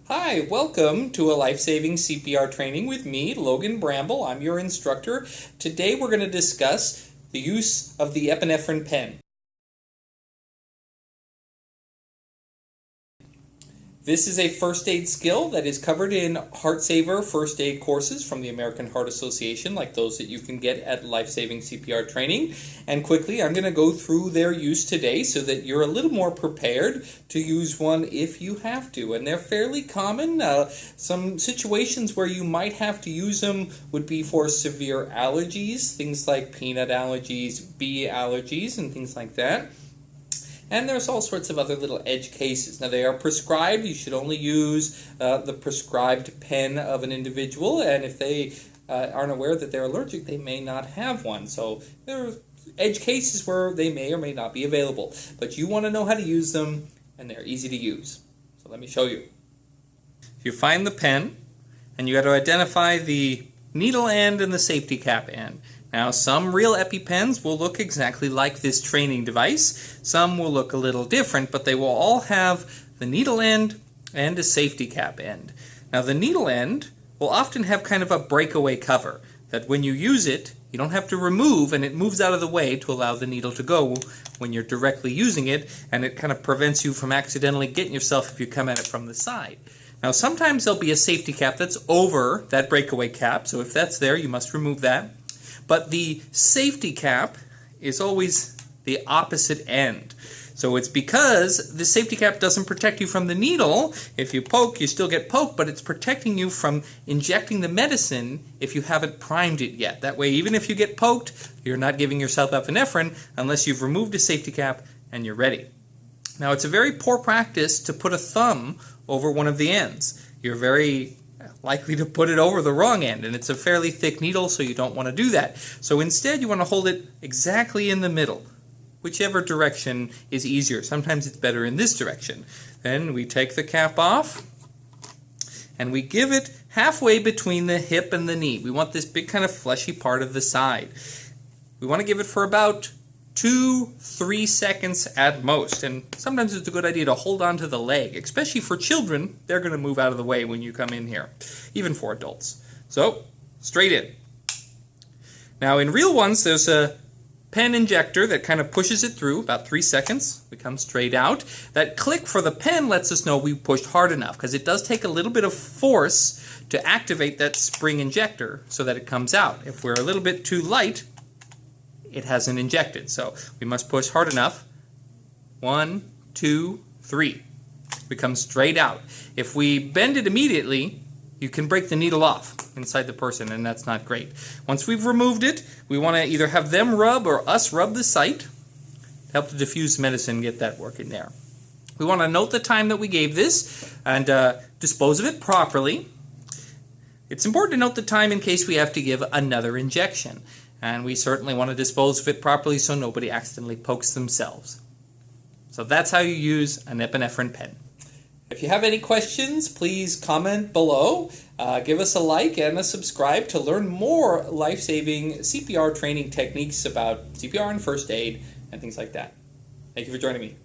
Hi, welcome to a Life Saving CPR training with me, Logan Bramble. I'm your instructor. Today we're going to discuss the use of the epinephrine pen. This is a first aid skill that is covered in Heartsaver First Aid courses from the American Heart Association, like those that you can get at Life Saving CPR Training. And quickly, I'm going to go through their use today so that you're a little more prepared to use one if you have to. And they're fairly common. Some situations where you might have to use them would be for severe allergies, things like peanut allergies, bee allergies, and things like that. And there's all sorts of other little edge cases. Now, they are prescribed. You should only use the prescribed pen of an individual. And if they aren't aware that they're allergic, they may not have one. So there are edge cases where they may or may not be available. But you want to know how to use them, and they're easy to use. So let me show you. If you find the pen, and you got to identify the needle end and the safety cap end. Now, some real EpiPens will look exactly like this training device. Some will look a little different, but they will all have the needle end and a safety cap end. Now, the needle end will often have kind of a breakaway cover that when you use it, you don't have to remove, and it moves out of the way to allow the needle to go when you're directly using it, and it kind of prevents you from accidentally getting yourself if you come at it from the side. Now, sometimes there'll be a safety cap that's over that breakaway cap, so if that's there, you must remove that. But the safety cap is always the opposite end. So it's because the safety cap doesn't protect you from the needle. If you poke, you still get poked, but it's protecting you from injecting the medicine if you haven't primed it yet. That way, even if you get poked, you're not giving yourself epinephrine unless you've removed a safety cap and you're ready. Now, it's a very poor practice to put a thumb over one of the ends. You're very likely to put it over the wrong end, and it's a fairly thick needle, so you don't want to do that. So instead, you want to hold it exactly in the middle, whichever direction is easier. Sometimes it's better in this direction. Then we take the cap off, and we give it halfway between the hip and the knee. We want this big kind of fleshy part of the side. We want to give it for about 2-3 seconds at most, and sometimes it's a good idea to hold on to the leg, especially for children. They're going to move out of the way when you come in here, even for adults. So, straight in. Now, in real ones, there's a pen injector that kind of pushes it through, about 3 seconds. We come straight out. That click for the pen lets us know we pushed hard enough, because it does take a little bit of force to activate that spring injector so that it comes out. If we're a little bit too light, it hasn't injected. So we must push hard enough. 1, 2, 3. We come straight out. If we bend it immediately, you can break the needle off inside the person, and that's not great. Once we've removed it, we want to either have them rub or us rub the site to help to diffuse medicine, get that working there. We want to note the time that we gave this and dispose of it properly. It's important to note the time in case we have to give another injection. And we certainly want to dispose of it properly so nobody accidentally pokes themselves. So that's how you use an epinephrine pen. If you have any questions, please comment below. Give us a like and a subscribe to learn more life-saving CPR training techniques about CPR and first aid and things like that. Thank you for joining me.